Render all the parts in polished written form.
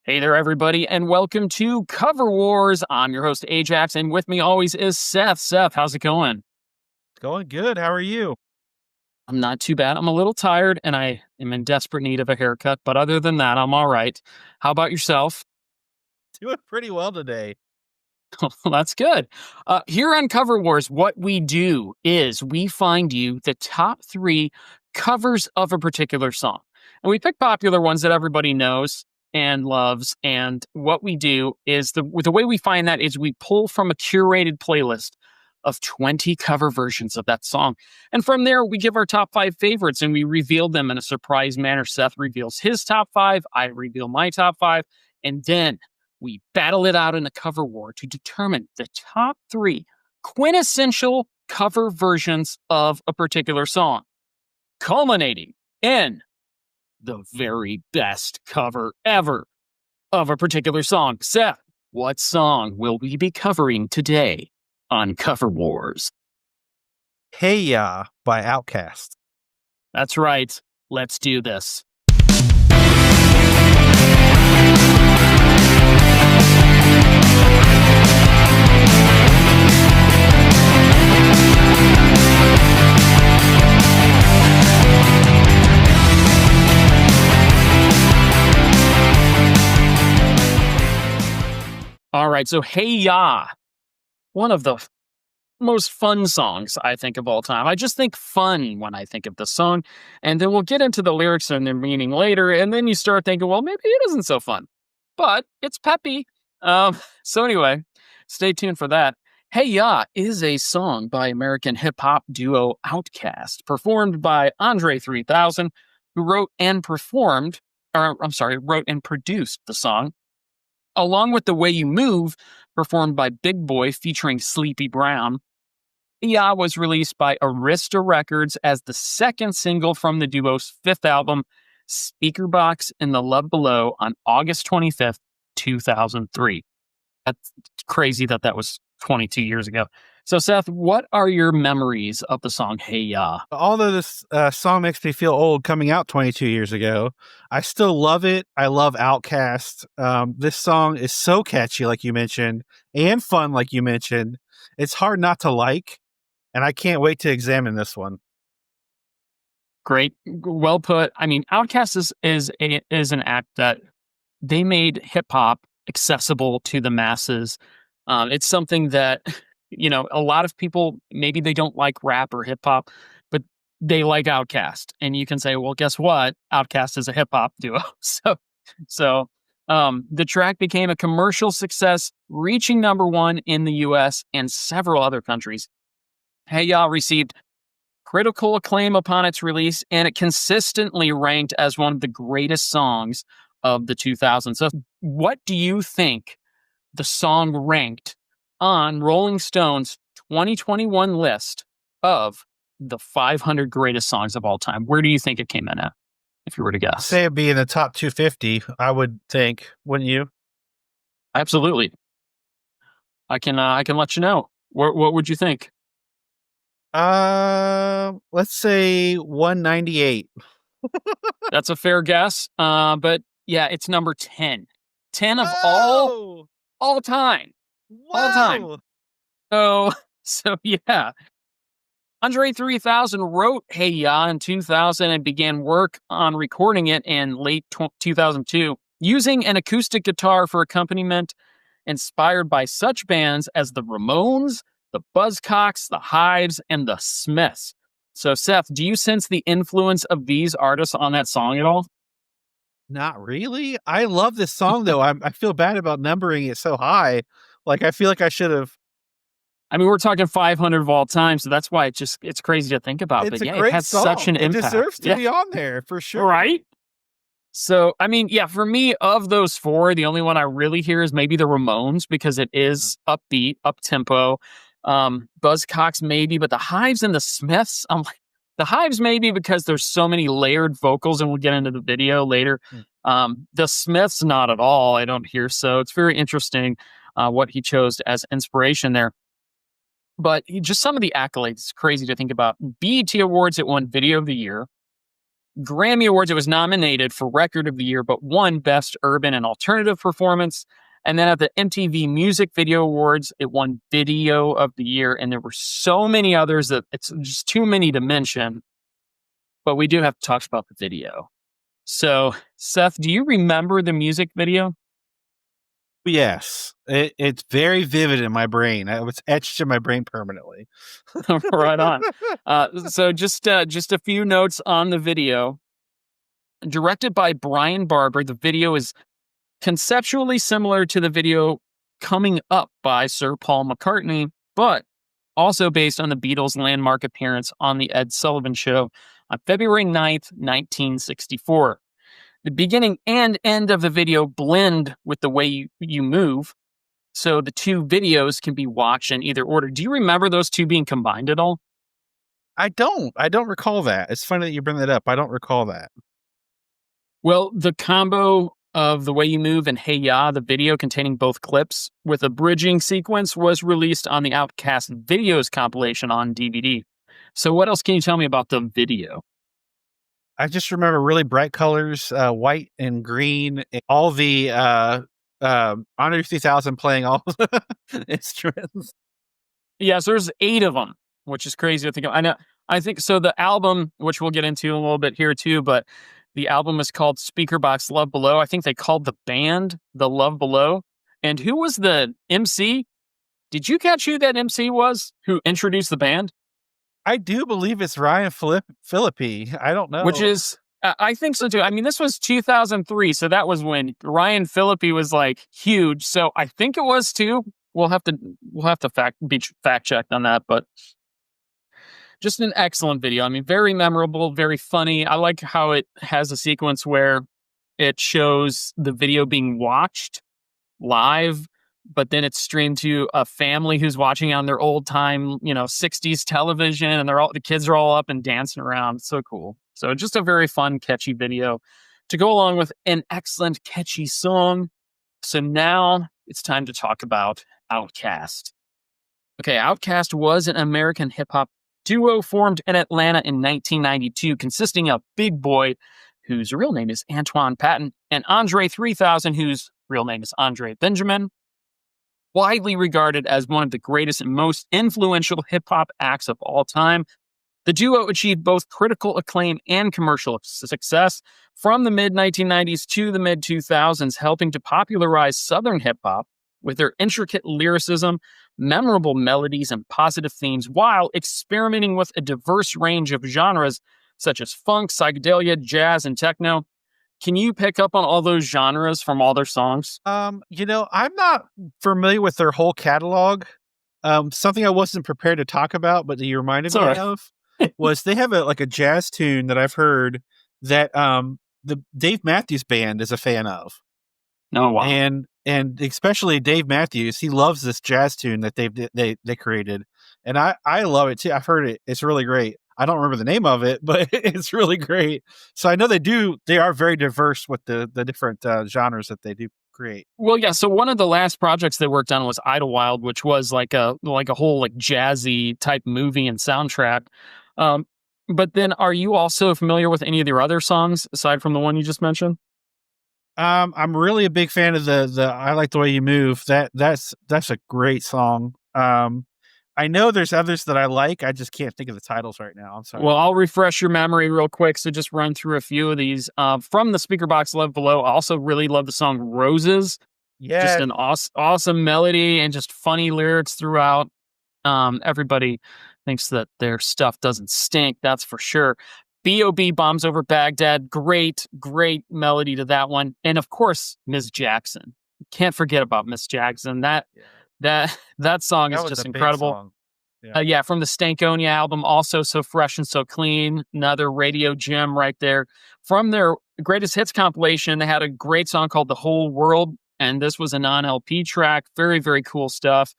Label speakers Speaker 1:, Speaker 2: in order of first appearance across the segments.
Speaker 1: Hey there, everybody, and welcome to Cover Wars. I'm your host, aJaX, and with me always is Seth. Seth, how's it going?
Speaker 2: Going good. How are you?
Speaker 1: I'm not too bad. I'm a little tired, and I am in desperate need of a haircut, but other than that, I'm all right. How about yourself?
Speaker 2: Doing pretty well today.
Speaker 1: Well, that's good. Here on Cover Wars, what we do is we find you the top three covers of a particular song. And we pick popular ones that everybody knows and loves. And what we do is the way we find that is we pull from a curated playlist of 20 cover versions of that song. And from there, we give our top five favorites and we reveal them in a surprise manner. Seth reveals his top five, I reveal my top five, and then we battle it out in a cover war to determine the top three quintessential cover versions of a particular song, culminating in the very best cover ever of a particular song. Seth, what song will we be covering today on Cover Wars?
Speaker 2: Hey Ya by Outkast.
Speaker 1: That's right. Let's do this. All right, so Hey Ya, one of the most fun songs I think of all time. I just think fun when I think of the song, and then we'll get into the lyrics and their meaning later, and then you start thinking, well, maybe it isn't so fun, but it's peppy. So anyway, stay tuned for that. Hey Ya is a song by American hip-hop duo Outkast, performed by Andre 3000, who wrote and produced the song, along with The Way You Move, performed by Big Boy featuring Sleepy Brown. Ya was released by Arista Records as the second single from the duo's fifth album, Speakerbox in the Love Below, on August 25th, 2003. That's crazy that was 22 years ago. So, Seth, what are your memories of the song Hey Ya?
Speaker 2: Although this song makes me feel old coming out 22 years ago, I still love it. I love Outkast. This song is so catchy, like you mentioned, and fun, like you mentioned. It's hard not to like, and I can't wait to examine this one.
Speaker 1: Great. Well put. I mean, Outkast is an act that they made hip hop accessible to the masses. It's something that, a lot of people, maybe they don't like rap or hip hop, but they like Outkast. And you can say, well, guess what? Outkast is a hip hop duo. So the track became a commercial success, reaching number one in the US and several other countries. Hey Ya received critical acclaim upon its release, and it consistently ranked as one of the greatest songs of the 2000s. So what do you think the song ranked on Rolling Stone's 2021 list of the 500 greatest songs of all time? Where do you think it came in at, if you were to guess?
Speaker 2: Say it'd be in the top 250, I would think, wouldn't you?
Speaker 1: Absolutely. I can let you know. What would you think?
Speaker 2: Let's say 198.
Speaker 1: That's a fair guess. But yeah, it's number 10. 10 of all time.
Speaker 2: Whoa.
Speaker 1: All time. So yeah. Andre 3000 wrote Hey Ya in 2000 and began work on recording it in late 2002, using an acoustic guitar for accompaniment, inspired by such bands as the Ramones, the Buzzcocks, the Hives, and the Smiths. So, Seth, do you sense the influence of these artists on that song at all?
Speaker 2: Not really. I love this song, though. I feel bad about numbering it so high. Like, I feel like I should have.
Speaker 1: I mean, we're talking 500 of all time, so that's why it's crazy to think about.
Speaker 2: It's
Speaker 1: but
Speaker 2: a
Speaker 1: yeah,
Speaker 2: great
Speaker 1: it has
Speaker 2: song.
Speaker 1: such an impact.
Speaker 2: It deserves to be on there, for sure.
Speaker 1: Right? So, I mean, yeah, for me, of those four, the only one I really hear is maybe the Ramones, because it is upbeat, up-tempo. Buzzcocks, maybe, but the Hives and the Smiths, I'm like, the Hives maybe because there's so many layered vocals, and we'll get into the video later. The Smiths, not at all. I don't hear so. It's very interesting what he chose as inspiration there. But just some of the accolades, it's crazy to think about. BET Awards, it won Video of the Year. Grammy Awards, it was nominated for Record of the Year, but won Best Urban and Alternative Performance. And then at the MTV Music Video Awards, it won Video of the Year. And there were so many others that it's just too many to mention. But we do have to talk about the video. So, Seth, do you remember the music video?
Speaker 2: Yes, it's very vivid in my brain. It was etched in my brain permanently.
Speaker 1: Right on. So just a few notes on the video. Directed by Brian Barber, the video is conceptually similar to the video Coming Up by Sir Paul McCartney, but also based on the Beatles' landmark appearance on The Ed Sullivan Show on February 9th, 1964. The beginning and end of the video blend with the way you move, so the two videos can be watched in either order. Do you remember those two being combined at all?
Speaker 2: I don't recall that. It's funny that you bring that up. I don't recall that.
Speaker 1: Well, the combo of The Way You Move and Hey Ya, the video containing both clips with a bridging sequence, was released on the Outkast Videos compilation on DVD. So what else can you tell me about the video?
Speaker 2: I just remember really bright colors, white and green, and all the Andre 3000 playing all the instruments.
Speaker 1: Yeah, so there's 8 of them, which is crazy to think of. I know. I think so. The album, which we'll get into a little bit here too, but the album is called Speakerboxxx Love Below. I think they called the band the Love Below. And who was the MC? Did you catch who that MC was? Who introduced the band?
Speaker 2: I do believe it's Ryan Phillippe. I don't know.
Speaker 1: Which is, I think so too. I mean, this was 2003, so that was when Ryan Phillippe was like huge. So I think it was too. We'll have to fact checked on that, but just an excellent video. I mean, very memorable, very funny. I like how it has a sequence where it shows the video being watched live, but then it's streamed to a family who's watching on their old time, 60s television, and the kids are all up and dancing around. It's so cool. So just a very fun, catchy video to go along with an excellent, catchy song. So now it's time to talk about Outkast. Okay, Outkast was an American hip hop duo formed in Atlanta in 1992, consisting of Big Boy, whose real name is Antoine Patton, and Andre 3000, whose real name is Andre Benjamin. Widely regarded as one of the greatest and most influential hip-hop acts of all time, the duo achieved both critical acclaim and commercial success from the mid-1990s to the mid-2000s, helping to popularize Southern hip-hop with their intricate lyricism, memorable melodies, and positive themes, while experimenting with a diverse range of genres such as funk, psychedelia, jazz, and techno. Can you pick up on all those genres from all their songs?
Speaker 2: I'm not familiar with their whole catalog. Something I wasn't prepared to talk about, but that you reminded me of was they have a jazz tune that I've heard that the Dave Matthews Band is a fan of.
Speaker 1: Oh, wow.
Speaker 2: And especially Dave Matthews, he loves this jazz tune that they created. And I love it too. I've heard it. It's really great. I don't remember the name of it, but it's really great. So I know they are very diverse with the different genres that they do create.
Speaker 1: Well, yeah. So one of the last projects they worked on was Idlewild, which was like a whole jazzy type movie and soundtrack. But then are you also familiar with any of their other songs aside from the one you just mentioned?
Speaker 2: I'm really a big fan of the I Like the Way You Move. That's a great song. I know there's others that I like. I just can't think of the titles right now. I'm sorry.
Speaker 1: Well, I'll refresh your memory real quick. So just run through a few of these. From the Speakerboxxx Love Below, I also really love the song Roses.
Speaker 2: Yeah.
Speaker 1: Just an awesome melody and just funny lyrics throughout. Everybody thinks that their stuff doesn't stink. That's for sure. B.O.B. Bombs Over Baghdad. Great melody to that one. And of course, Miss Jackson. Can't forget about Miss Jackson. That song is just incredible. Yeah. From the Stankonia album, also So Fresh and So Clean, another radio gem right there. From their greatest hits compilation, they had a great song called The Whole World, and this was a non-LP track. Very, very cool stuff.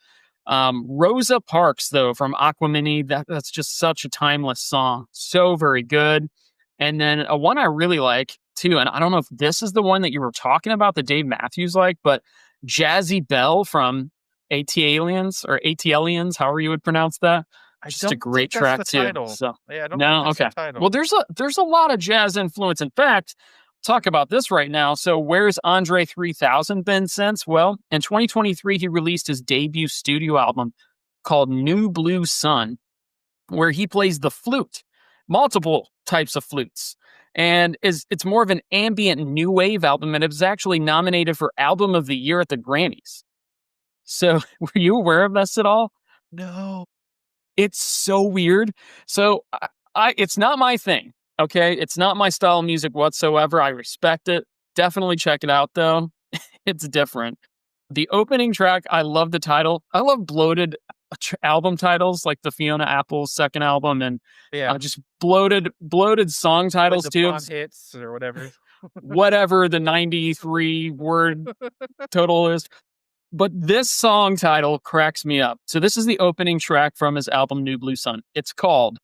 Speaker 1: Rosa Parks, though, from Aquamini, that's just such a timeless song. So very good. And then one I really like, too, and I don't know if this is the one that you were talking about that Dave Matthews liked, but Jazzy Belle from AT Aliens, however you would pronounce that.
Speaker 2: I
Speaker 1: Just a
Speaker 2: don't
Speaker 1: great
Speaker 2: think that's
Speaker 1: track
Speaker 2: the
Speaker 1: too.
Speaker 2: title.
Speaker 1: So
Speaker 2: Yeah, I don't think
Speaker 1: no,
Speaker 2: that's the
Speaker 1: okay. Well,
Speaker 2: title.
Speaker 1: there's a lot of jazz influence. In fact, talk about this right now. So where's Andre 3000 been since? Well, in 2023, he released his debut studio album called New Blue Sun, where he plays the flute, multiple types of flutes. And it's more of an ambient new wave album, and it was actually nominated for Album of the Year at the Grammys. So were you aware of this at all?
Speaker 2: No.
Speaker 1: It's so weird. So it's not my thing. Okay, it's not my style of music whatsoever. I respect it. Definitely check it out though. It's different. The opening track, I love the title. I love bloated album titles like the Fiona Apple's second album, and
Speaker 2: Yeah.
Speaker 1: just bloated song
Speaker 2: With
Speaker 1: titles
Speaker 2: the
Speaker 1: too.
Speaker 2: pond hits or whatever.
Speaker 1: Whatever the 93 word total is. But this song title cracks me up. So this is the opening track from his album New Blue Sun. It's called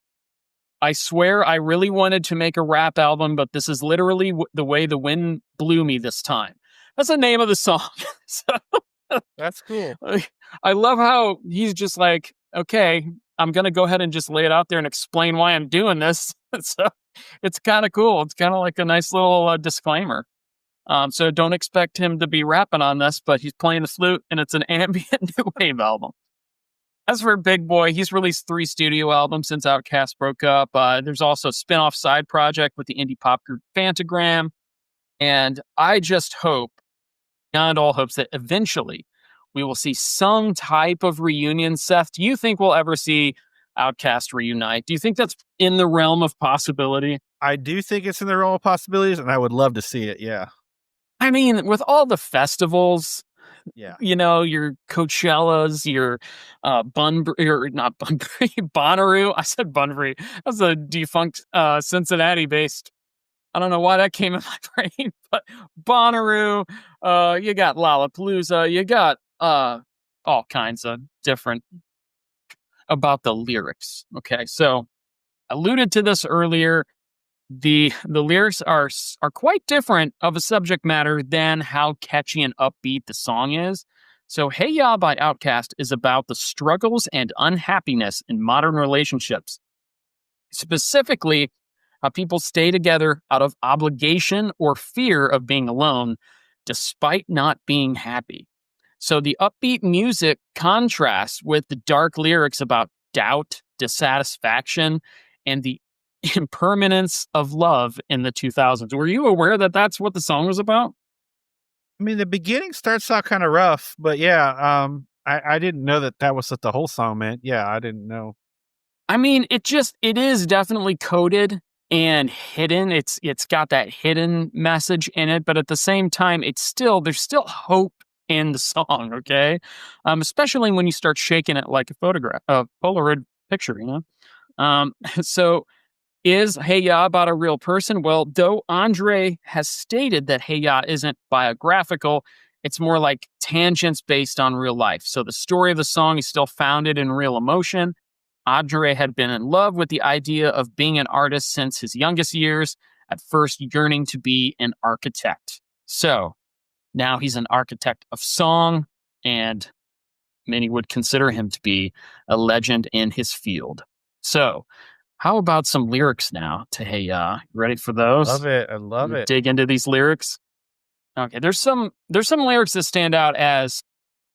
Speaker 1: I Swear I Really Wanted to Make a Rap Album, but this is literally the way the wind blew me this time. That's the name of the song. So,
Speaker 2: That's cool.
Speaker 1: I love how he's just like, okay, I'm going to go ahead and just lay it out there and explain why I'm doing this. So it's kind of cool. It's kind of like a nice little disclaimer. So don't expect him to be rapping on this, but he's playing the flute and it's an ambient new wave album. As for Big Boy, he's released 3 studio albums since Outkast broke up. There's also a spin-off side project with the indie pop group Fantagram. And I just hope, beyond all hopes, that eventually we will see some type of reunion. Seth, do you think we'll ever see Outkast reunite? Do you think that's in the realm of possibility?
Speaker 2: I do think it's in the realm of possibilities, and I would love to see it. Yeah.
Speaker 1: I mean, with all the festivals,
Speaker 2: Yeah.
Speaker 1: your Coachellas, your or not Bunbury, Bonnaroo. I said Bunbury. That's a defunct Cincinnati based. I don't know why that came in my brain, but Bonnaroo, you got Lollapalooza, you got all kinds of different about the lyrics. Okay, so alluded to this earlier. The lyrics are quite different of a subject matter than how catchy and upbeat the song is. So Hey Ya by Outkast is about the struggles and unhappiness in modern relationships. Specifically, how people stay together out of obligation or fear of being alone despite not being happy. So the upbeat music contrasts with the dark lyrics about doubt, dissatisfaction, and the impermanence of love in the 2000s. Were you aware that that's what the song was about?
Speaker 2: I mean, the beginning starts out kind of rough, but yeah, I didn't know that was what the whole song meant. Yeah, I didn't know.
Speaker 1: I mean, it is definitely coded and hidden. It's got that hidden message in it, but at the same time, there's still hope in the song, okay? Especially when you start shaking it like a Polaroid picture, So is Hey Ya about a real person? Well, though Andre has stated that Hey Ya isn't biographical, it's more like tangents based on real life. So the story of the song is still founded in real emotion. Andre had been in love with the idea of being an artist since his youngest years, at first yearning to be an architect. So now he's an architect of song, and many would consider him to be a legend in his field. So, how about some lyrics now to Hey Ya? Ready for those?
Speaker 2: Love it. I love it.
Speaker 1: Dig into these lyrics. Okay, there's some lyrics that stand out as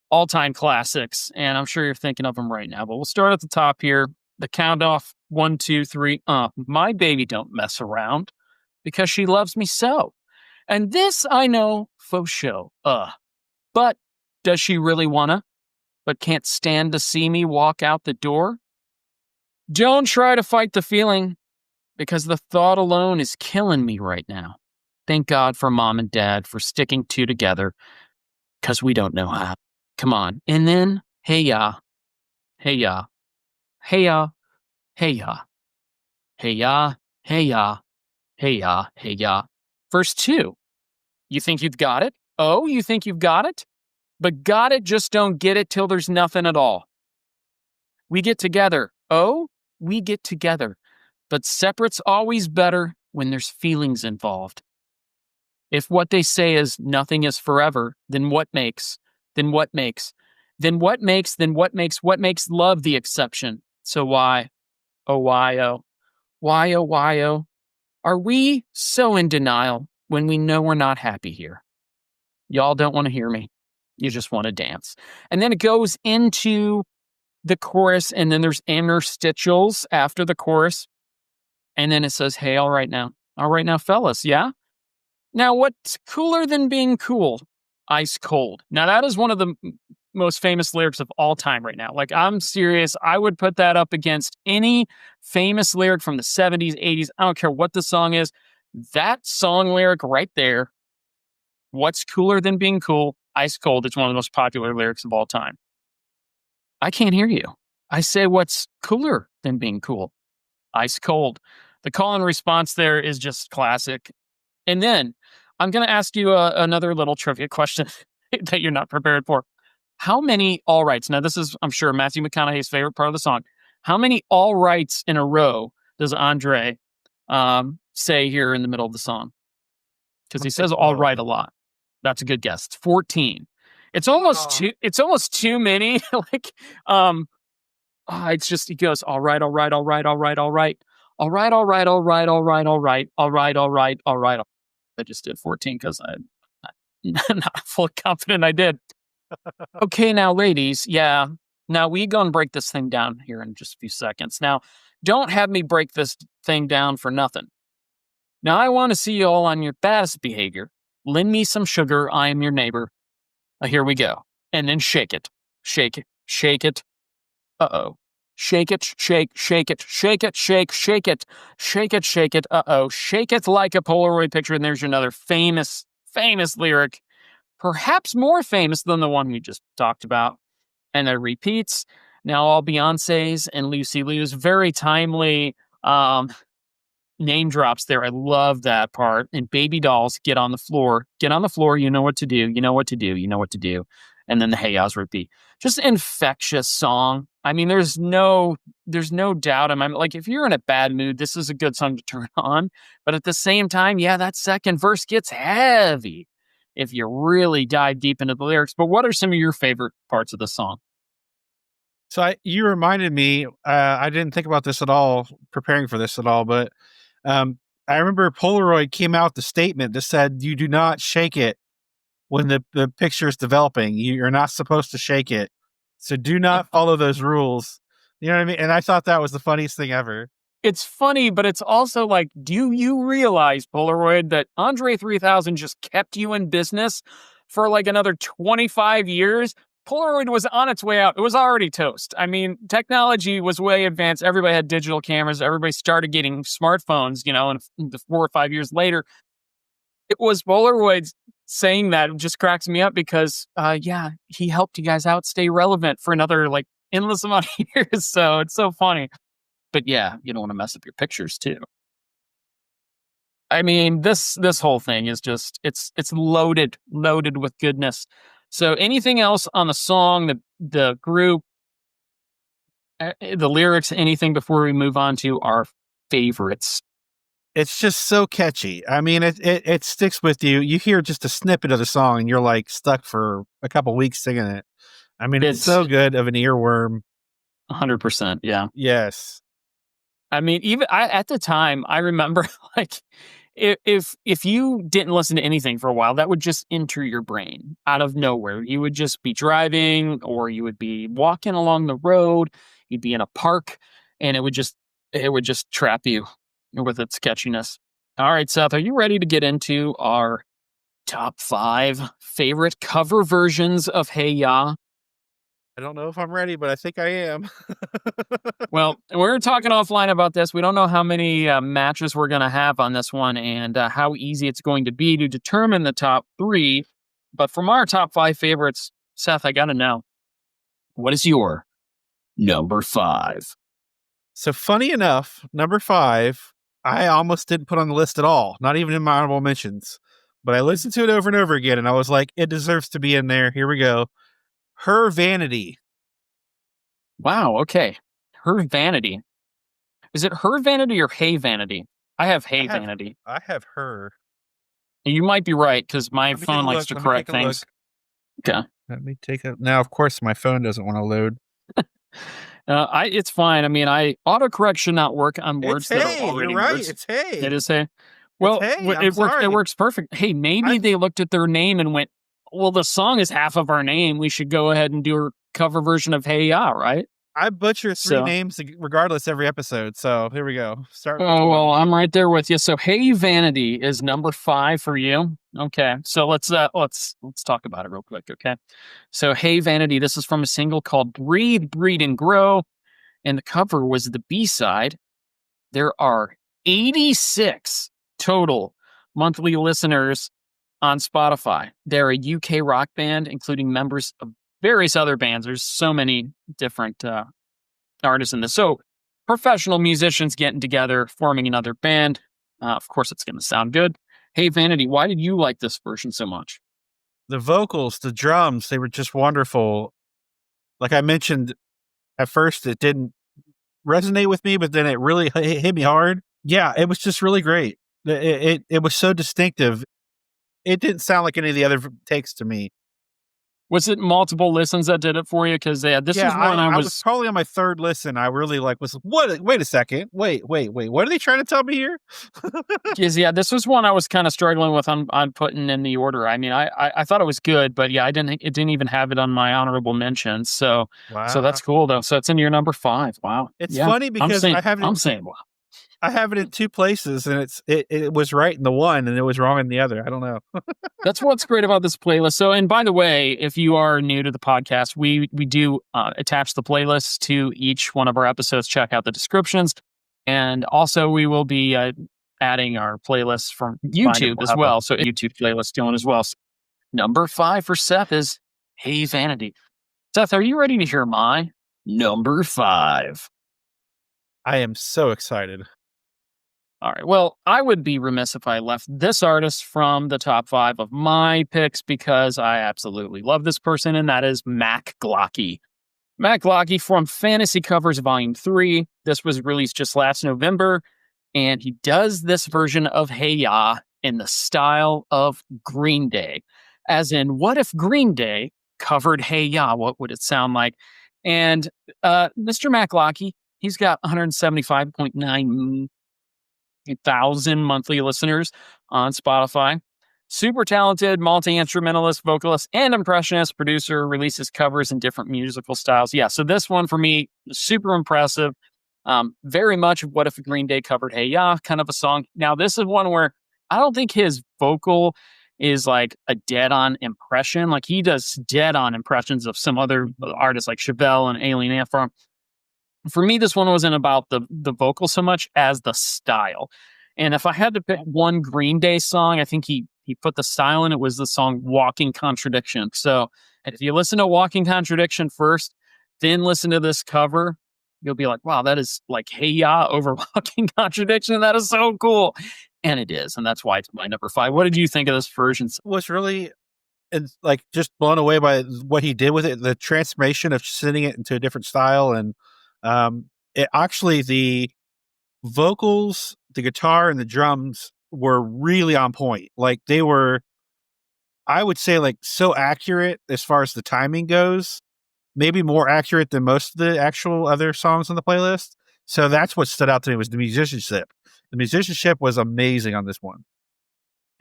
Speaker 1: all-time classics, and I'm sure you're thinking of them right now. But we'll start at the top here. The count off 1, 2, 3. My baby don't mess around because she loves me so. And this I know for sure. But does she really wanna? But can't stand to see me walk out the door? Don't try to fight the feeling, because the thought alone is killing me right now. Thank God for mom and dad for sticking two together, because we don't know how. Come on. And then, hey ya, hey ya, hey ya, hey ya, hey ya, hey ya, hey ya, hey ya. Verse 2. You think you've got it? Oh, you think you've got it? But got it just don't get it till there's nothing at all. We get together. Oh, we get together. But separate's always better when there's feelings involved. If what they say is nothing is forever, then what makes? Then what makes? Then what makes? Then what makes? What makes love the exception? So why, oh why, oh, why, oh why, oh, are we so in denial when we know we're not happy here? Y'all don't want to hear me. You just want to dance. And then it goes into the chorus, and then there's interstitials after the chorus. And then it says, hey, all right now. All right now, fellas. Yeah. Now, what's cooler than being cool? Ice cold. Now, that is one of the most famous lyrics of all time right now. Like, I'm serious. I would put that up against any famous lyric from the 70s, 80s. I don't care what the song is. That song lyric right there, what's cooler than being cool? Ice cold. It's one of the most popular lyrics of all time. I can't hear you. I say, what's cooler than being cool? Ice cold. The call and response there is just classic. And then I'm going to ask you another little trivia question that you're not prepared for. How many all rights? Now, this is, I'm sure, Matthew McConaughey's favorite part of the song. How many all rights in a row does Andre say here in the middle of the song? Because he says all right a lot. That's a good guess. It's 14. It's almost too. It's almost too many. Like, it's just he goes all right, all right, all right, all right, all right, all right, all right, all right, all right, all right, all right, all right, all right. I just did 14 because I'm not fully confident I did. Okay, now, ladies, yeah. Now we gonna break this thing down here in just a few seconds. Now, don't have me break this thing down for nothing. Now, I want to see you all on your best behavior. Lend me some sugar. I am your neighbor. Here we go. And then shake it. Shake it. Shake it. Uh-oh. Shake it, shake, shake it, shake it, shake, shake it, shake it, shake it, uh-oh. Shake it like a Polaroid picture. And there's another famous lyric, perhaps more famous than the one we just talked about. And it repeats. Now all Beyonce's and Lucy Liu's very timely name drops there. I love that part. And Baby Dolls, get on the floor. Get on the floor. You know what to do. You know what to do. You know what to do. And then the Hey Ya's repeat. Just infectious song. I mean, there's no doubt. I'm like, if you're in a bad mood, this is a good song to turn on. But at the same time, yeah, that second verse gets heavy if you really dive deep into the lyrics. But what are some of your favorite parts of the song?
Speaker 2: So you reminded me, I didn't think about this at all, preparing for this at all, but I remember Polaroid came out with the statement that said, you do not shake it when the picture is developing. You're not supposed to shake it. So do not follow those rules. You know what I mean? And I thought that was the funniest thing ever.
Speaker 1: It's funny, but it's also like, do you realize, Polaroid, that Andre 3000 just kept you in business for like another 25 years? Polaroid was on its way out. It was already toast. I mean, technology was way advanced. Everybody had digital cameras. Everybody started getting smartphones, and 4 or 5 years later, it was Polaroid saying that. It just cracks me up because, he helped you guys out stay relevant for another like endless amount of years. So it's so funny. But yeah, you don't want to mess up your pictures too. I mean, this whole thing is just it's loaded with goodness. So anything else on the song, the group, the lyrics, anything before we move on to our favorites?
Speaker 2: It's just so catchy. I mean, it sticks with you. You hear just a snippet of the song and you're like stuck for a couple weeks singing it. I mean, it's so good of an earworm.
Speaker 1: 100%. Yeah.
Speaker 2: Yes.
Speaker 1: I mean, even at the time, I remember like if you didn't listen to anything for a while, that would just enter your brain out of nowhere. You would just be driving, or you would be walking along the road. You'd be in a park, and it would just trap you with its catchiness. All right, Seth, are you ready to get into our top 5 favorite cover versions of Hey Ya?
Speaker 2: I don't know if I'm ready, but I think I am.
Speaker 1: Well, we're talking offline about this. We don't know how many matches we're going to have on this one, and how easy it's going to be to determine the top 3. But from our top 5 favorites, Seth, I got to know, what is your number 5?
Speaker 2: So funny enough, number 5, I almost didn't put on the list at all, not even in my honorable mentions. But I listened to it over and over again, and I was like, it deserves to be in there. Here we go. Her Vanity.
Speaker 1: Wow, okay. Her Vanity. Is it Her Vanity or Hey Vanity? I have Hey Vanity.
Speaker 2: I have Her.
Speaker 1: You might be right, because my phone likes to correct things. Okay.
Speaker 2: Let me take a... Now, of course, my phone doesn't want to load.
Speaker 1: It's fine. I mean, autocorrect should not work on
Speaker 2: It's
Speaker 1: words that are
Speaker 2: hey. You're
Speaker 1: already
Speaker 2: right.
Speaker 1: words.
Speaker 2: It's hey.
Speaker 1: It is hey.
Speaker 2: It's
Speaker 1: Well,
Speaker 2: hey. I'm
Speaker 1: it works. It
Speaker 2: sorry.
Speaker 1: works perfect. Hey, maybe
Speaker 2: I
Speaker 1: they looked at their name and went, "Well, the song is half of our name. We should go ahead and do a cover version of Hey Ya," right?
Speaker 2: I butcher 3
Speaker 1: So,
Speaker 2: names regardless every episode. So here we go. Start with
Speaker 1: oh well,
Speaker 2: one.
Speaker 1: I'm right there with you. So, Hey Vanity is number 5 for you. Okay, so let's talk about it real quick. Okay, so Hey Vanity, this is from a single called "Breathe, Breed, and Grow," and the cover was the B side. There are 86 total monthly listeners on Spotify. They're a UK rock band, including members of various other bands. There's so many different artists in this. So, professional musicians getting together, forming another band. Of course, it's going to sound good. Hey, Vanity, why did you like this version so much?
Speaker 2: The vocals, the drums, they were just wonderful. Like I mentioned at first, it didn't resonate with me, but then it really hit me hard. Yeah, it was just really great. It was so distinctive. It didn't sound like any of the other takes to me.
Speaker 1: Was it multiple listens that did it for you? Because this
Speaker 2: Yeah,
Speaker 1: was one I
Speaker 2: I was
Speaker 1: was.
Speaker 2: probably on my 3rd listen. I really was what? Wait a second. Wait. What are they trying to tell me here?
Speaker 1: Yeah, this was one I was kind of struggling with on putting in the order. I mean, I thought it was good, but yeah, it didn't even have it on my honorable mentions. So
Speaker 2: Wow.
Speaker 1: that's cool though. So it's in your number 5. Wow.
Speaker 2: It's
Speaker 1: Yeah.
Speaker 2: funny because
Speaker 1: I'm saying wow.
Speaker 2: I have it in 2 places, and it was right in the one, and it was wrong in the other. I don't know.
Speaker 1: That's what's great about this playlist. So, and by the way, if you are new to the podcast, we do attach the playlist to each one of our episodes. Check out the descriptions, and also we will be adding our playlists from YouTube as well. So, YouTube playlist going as well. So, number 5 for Seth is Hey Vanity. Seth, are you ready to hear my number 5?
Speaker 2: I am so excited.
Speaker 1: All right. Well, I would be remiss if I left this artist from the top 5 of my picks because I absolutely love this person, and that is Mac Glocky. Mac Glocky from Fantasy Covers Volume 3. This was released just last November, and he does this version of Hey Ya in the style of Green Day. As in, what if Green Day covered Hey Ya? What would it sound like? And Mr. Mac Glocky, he's got 175.9 thousand monthly listeners on Spotify. Super talented multi-instrumentalist, vocalist, and impressionist producer, releases covers in different musical styles. Yeah, so this one for me, super impressive. Very much What If Green Day covered Hey Ya kind of a song. Now, this is one where I don't think his vocal is like a dead-on impression. Like he does dead-on impressions of some other artists like Chevelle and Alien Ant Farm. For me, this one wasn't about the vocal so much as the style. And if I had to pick one Green Day song, I think he put the style in. It was the song "Walking Contradiction." So if you listen to "Walking Contradiction" first, then listen to this cover, you'll be like, "Wow, that is like Hey Ya over Walking Contradiction. That is so cool." And it is, and that's why it's my number 5. What did you think of this version?
Speaker 2: Was really and like just blown away by what he did with it, the transformation of sending it into a different style, and it actually the vocals, the guitar, and the drums were really on point. Like they were, I would say, like so accurate as far as the timing goes. Maybe more accurate than most of the actual other songs on the playlist. So that's what stood out to me was the musicianship. The musicianship was amazing on this one.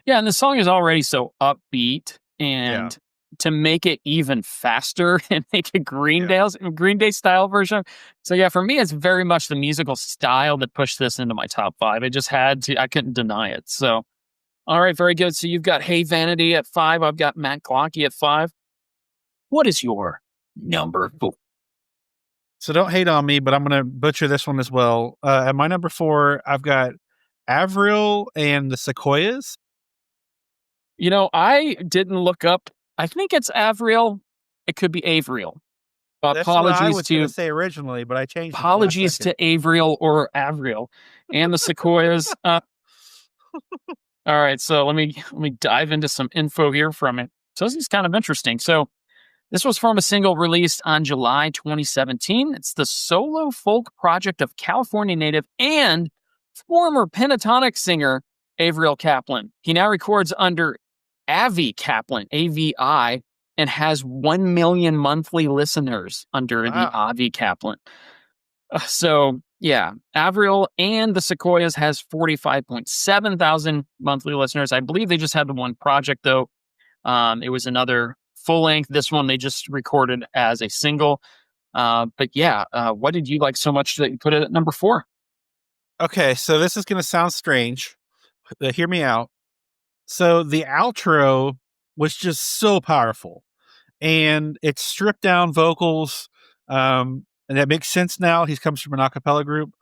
Speaker 1: Yeah, and the song is already so upbeat, and to make it even faster and make a Green Day style version. So yeah, for me, it's very much the musical style that pushed this into my top 5. It just had to; I couldn't deny it. So, all right, very good. So you've got Hey Vanity at 5. I've got Matt Glocky at 5. What is your number 4?
Speaker 2: So don't hate on me, but I'm going to butcher this one as well. At my number 4, I've got Avril and the Sequoias.
Speaker 1: You know, I didn't look up. I think it's Avril. It could be Avril.
Speaker 2: That's what I
Speaker 1: Apologies
Speaker 2: was going
Speaker 1: to
Speaker 2: to say originally, but I changed it.
Speaker 1: apologies to Avril or Avril and the Sequoias. All right, so let me dive into some info here from it. So this is kind of interesting. So this was from a single released on July 2017. It's the solo folk project of California native and former pentatonic singer Avril Kaplan. He now records under Avi Kaplan, AVI, and has 1 million monthly listeners under the Avi Kaplan. So yeah, Avril and the Sequoias has 45.7 thousand monthly listeners. I believe they just had the one project though. It was another full length. This one they just recorded as a single. But yeah, what did you like so much that you put it at number 4?
Speaker 2: Okay, so this is going to sound strange. Hear me out. So the outro was just so powerful, and it's stripped down vocals, and that makes sense now. He comes from an a cappella group,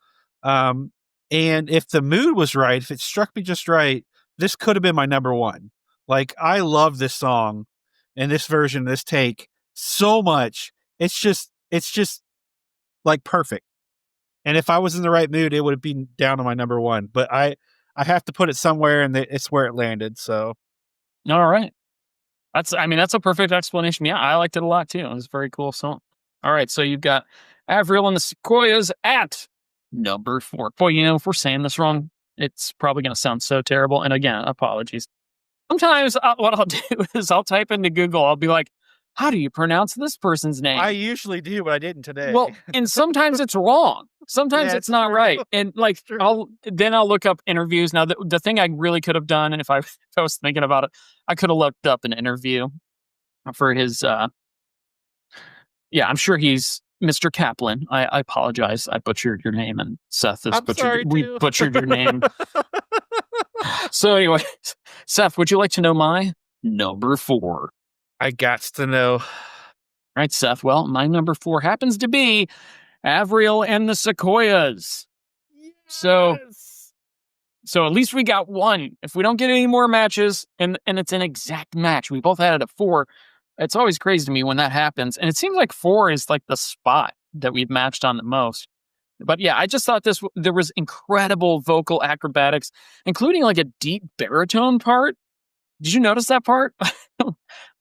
Speaker 2: um, and if the mood was right, if it struck me just right, this could have been my number one. Like I love this song and this version, this take so much. It's just like perfect. And if I was in the right mood, it would have been down on my number one. But I have to put it somewhere, and it's where it landed. So
Speaker 1: All right. That's a perfect explanation. Yeah, I liked it a lot too. It was a very cool song. All right, so you've got Avril and the Sequoias at number 4. Boy, if we're saying this wrong, it's probably going to sound so terrible. And again, apologies. Sometimes what I'll do is I'll type into Google. I'll be like, "How do you pronounce this person's
Speaker 2: I
Speaker 1: name?"
Speaker 2: usually do, but I didn't today.
Speaker 1: Well, and sometimes it's wrong. Sometimes
Speaker 2: Yeah,
Speaker 1: it's
Speaker 2: it's
Speaker 1: not
Speaker 2: true.
Speaker 1: right. And like
Speaker 2: It's true.
Speaker 1: I'll look up interviews. Now the thing I really could have done, and if if I was thinking about it, I could have looked up an interview for his yeah, I'm sure he's Mr. Kaplan. I apologize. I butchered your name, and Seth has
Speaker 2: I'm
Speaker 1: butchered
Speaker 2: sorry
Speaker 1: we
Speaker 2: too.
Speaker 1: butchered your name. So anyway, Seth, would you like to know my number 4?
Speaker 2: I got to know.
Speaker 1: Right, Seth. Well, my number 4 happens to be Avril and the Sequoias. So
Speaker 2: Yes.
Speaker 1: so at least we got one. If we don't get any more matches, and it's an exact match, we both had it at 4. It's always crazy to me when that happens. And it seems like 4 is like the spot that we've matched on the most. But yeah, I just thought there was incredible vocal acrobatics, including like a deep baritone part. Did you notice that part?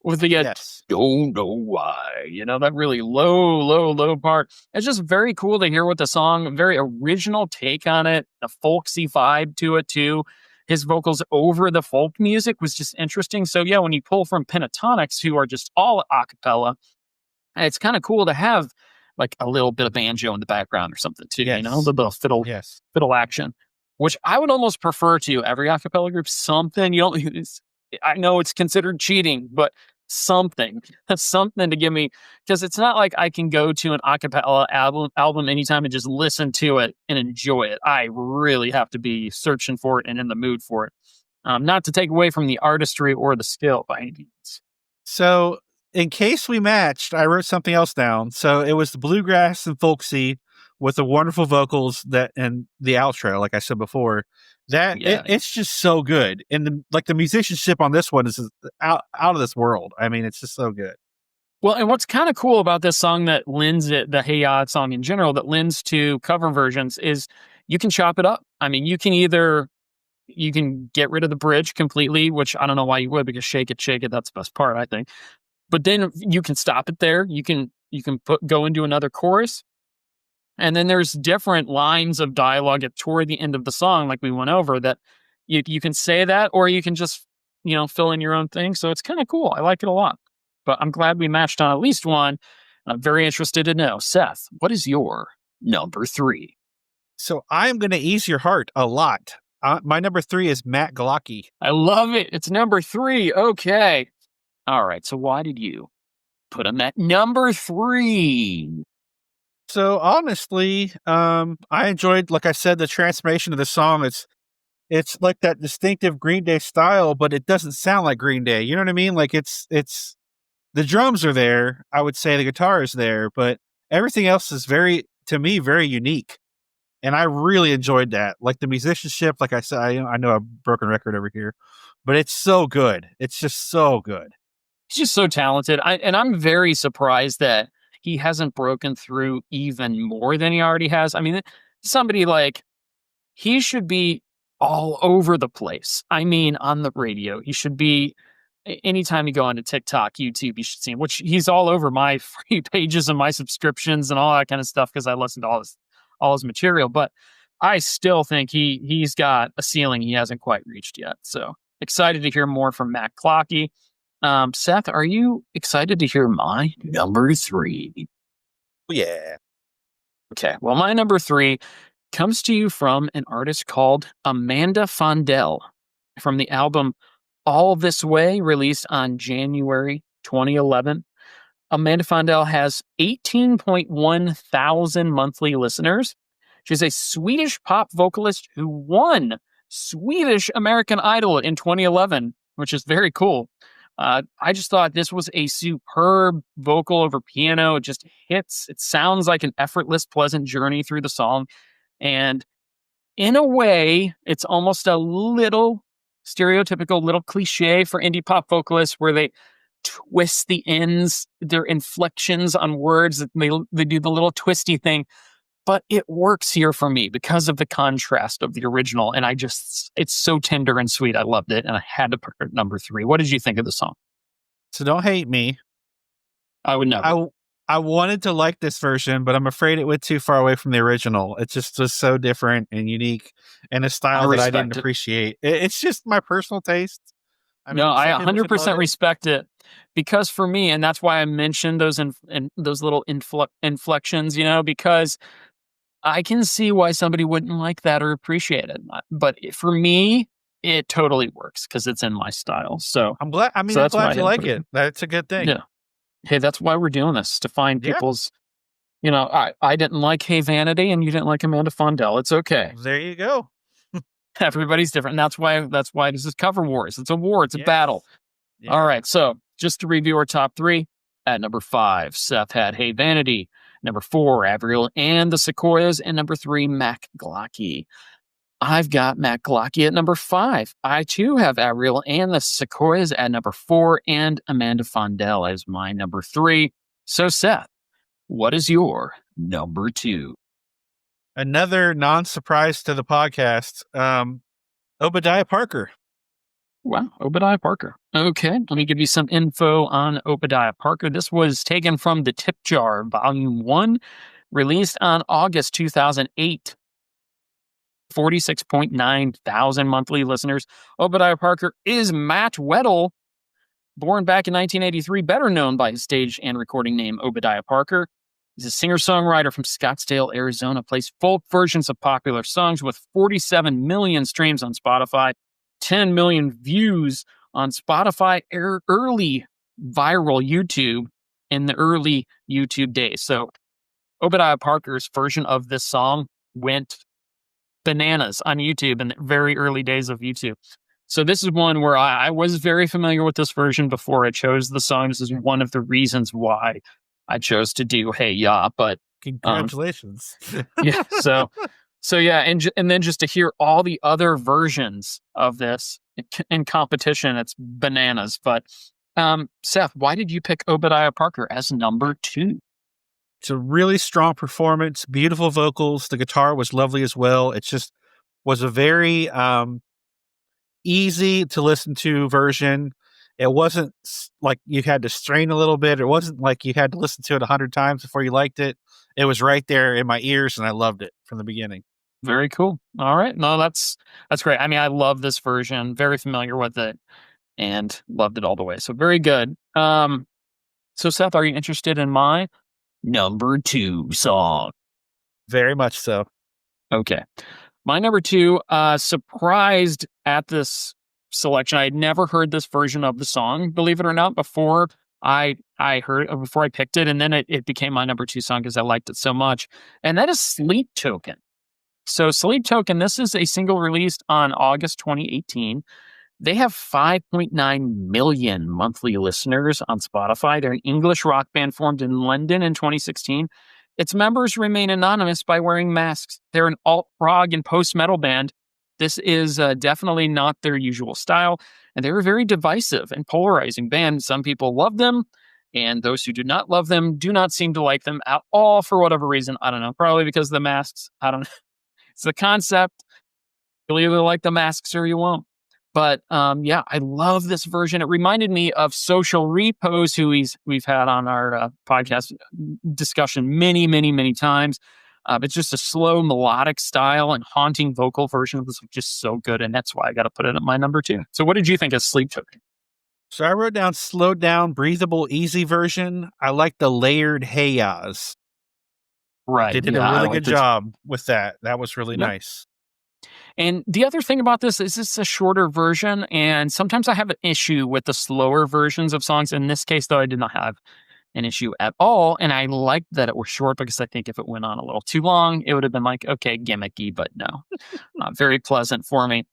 Speaker 1: With the
Speaker 2: Yes.
Speaker 1: don't know why, that really low, low, low part. It's just very cool to hear what the song, very original take on it, a folksy vibe to it too. His vocals over the folk music was just interesting. So yeah, when you pull from Pentatonics, who are just all a cappella, it's kind of cool to have like a little bit of banjo in the background or something too, a
Speaker 2: Yes.
Speaker 1: little bit of
Speaker 2: Yes.
Speaker 1: fiddle action, which I would almost prefer to every a cappella group. Something I know it's considered cheating, but something, something to give me, because it's not like I can go to an a cappella album anytime and just listen to it and enjoy it. I really have to be searching for it and in the mood for it. Not to take away from the artistry or the skill by any means.
Speaker 2: So, in case we matched, I wrote something else down. So it was the bluegrass and folksy with the wonderful vocals that and the outro, like I said before.
Speaker 1: Yeah.
Speaker 2: It's just so good, and the musicianship on this one is out of this world. I mean, it's just so good.
Speaker 1: Well, and what's kind of cool about this song that lends it, the Hey Ya song in general, that lends to cover versions is you can chop it up. I mean, you can get rid of the bridge completely, which I don't know why you would, because shake it, that's the best part, I think. But then you can stop it there. You can go into another chorus. And then there's different lines of dialogue toward the end of the song, like we went over, that you can say that, or you can just, fill in your own thing. So it's kind of cool. I like it a lot. But I'm glad we matched on at least one. I'm very interested to know, Seth, what is your number 3?
Speaker 2: So I am going to ease your heart a lot. My number 3 is Matt Glocky.
Speaker 1: I love it. It's number 3. Okay. All right. So why did you put him at number 3?
Speaker 2: So honestly, I enjoyed, like I said, the transformation of the song. It's like that distinctive Green Day style, but it doesn't sound like Green Day. You know what I mean? Like it's the drums are there. I would say the guitar is there, but everything else is to me, very unique. And I really enjoyed that. Like the musicianship, like I said, I know a broken record over here, but it's so good. It's just so good.
Speaker 1: He's just so talented. And I'm very surprised that he hasn't broken through even more than he already has. I mean, somebody like he should be all over the place. I mean, on the radio, he should be. Anytime you go onto TikTok, YouTube, you should see him. Which he's all over my free pages and my subscriptions and all that kind of stuff because I listen to all his material. But I still think he's got a ceiling he hasn't quite reached yet. So excited to hear more from Matt Clocky. Seth, are you excited to hear my number 3?
Speaker 2: Yeah.
Speaker 1: Okay, well, my number three comes to you from an artist called Amanda Fondell from the album All This Way, released on January 2011. Amanda Fondell has 18.1 thousand monthly listeners. She's a Swedish pop vocalist who won Swedish American Idol in 2011, which is very cool. I just thought this was a superb vocal over piano. It just hits. It sounds like an effortless, pleasant journey through the song. And in a way, it's almost a little stereotypical, little cliche for indie pop vocalists where they twist the ends, their inflections on words. They do the little twisty thing, but it works here for me because of the contrast of the original. And it's so tender and sweet. I loved it. And I had to put it at number three. What did you think of the song?
Speaker 2: So don't hate me.
Speaker 1: I would never.
Speaker 2: I wanted to like this version, but I'm afraid it went too far away from the original. It just was so different and unique and a style that I didn't appreciate. It's just my personal taste.
Speaker 1: I mean, no, I 100% respect it because for me, and that's why I mentioned those those little inflections, because I can see why somebody wouldn't like that or appreciate it. But for me, it totally works because it's in my style. So
Speaker 2: I'm glad. I'm glad you like it. That's a good thing.
Speaker 1: Yeah. Hey, that's why we're doing this, to find people's, I didn't like Hey Vanity and you didn't like Amanda Fondell. It's okay.
Speaker 2: There you go.
Speaker 1: Everybody's different. And that's why this is Cover Wars. It's a war. It's a battle. Yeah. All right. So just to review our top three, at number 5, Seth had Hey Vanity. Number 4, Avril and the Sequoias. And number 3, Mac Glocky. I've got Mac Glocky at number 5. I too have Avril and the Sequoias at number 4 and Amanda Fondell as my number 3. So Seth, what is your number 2?
Speaker 2: Another non-surprise to the podcast, Obadiah Parker.
Speaker 1: Wow, Obadiah Parker. Okay, let me give you some info on Obadiah Parker. This was taken from the Tip Jar, Volume 1, released on August 2008. 46.9 thousand monthly listeners. Obadiah Parker is Matt Weddle, born back in 1983, better known by his stage and recording name Obadiah Parker. He's a singer-songwriter from Scottsdale, Arizona, plays folk versions of popular songs with 47 million streams on Spotify, 10 million views on Spotify, early viral YouTube in the early YouTube days. So Obadiah Parker's version of this song went bananas on YouTube in the very early days of YouTube. So this is one where I was very familiar with this version before I chose the song. This is one of the reasons why I chose to do Hey Ya, but
Speaker 2: congratulations.
Speaker 1: Yeah. So yeah, and then just to hear all the other versions of this in competition, it's bananas. But Seth, why did you pick Obadiah Parker as number 2?
Speaker 2: It's a really strong performance, beautiful vocals. The guitar was lovely as well. It just was a very easy to listen to version. It wasn't like you had to strain a little bit. It wasn't like you had to listen to it 100 times before you liked it. It was right there in my ears, and I loved it from the beginning.
Speaker 1: Very cool. All right. No, that's great. I mean, I love this version. Very familiar with it and loved it all the way. So very good. So Seth, are you interested in my number 2 song?
Speaker 2: Very much so.
Speaker 1: Okay. My number 2, surprised at this selection. I had never heard this version of the song, believe it or not, before I heard it, before I picked it. And then it became my number 2 song because I liked it so much. And that is Sleep Token. So Sleep Token, this is a single released on August 2018. They have 5.9 million monthly listeners on Spotify. They're an English rock band formed in London in 2016. Its members remain anonymous by wearing masks. They're an alt-prog and post-metal band. This is definitely not their usual style, and they're a very divisive and polarizing band. Some people love them, and those who do not love them do not seem to like them at all for whatever reason. I don't know, probably because of the masks. I don't know. It's the concept. You'll either like the masks or you won't. But yeah, I love this version. It reminded me of Social Repos, who we've had on our podcast discussion many, many, many times. It's just a slow melodic style and haunting vocal version of this, just so good. And that's why I got to put it at my number 2. So what did you think of Sleep Token?
Speaker 2: So I wrote down slowed down, breathable, easy version. I like the layered hey-yas. They
Speaker 1: Right.
Speaker 2: did a
Speaker 1: Yeah. I
Speaker 2: really
Speaker 1: like
Speaker 2: good
Speaker 1: this.
Speaker 2: job with that. That was really
Speaker 1: Yep.
Speaker 2: nice.
Speaker 1: And the other thing about this is it's a shorter version, and sometimes I have an issue with the slower versions of songs. In this case, though, I did not have an issue at all, and I liked that it was short because I think if it went on a little too long, it would have been like, okay, gimmicky, but no, not very pleasant for me.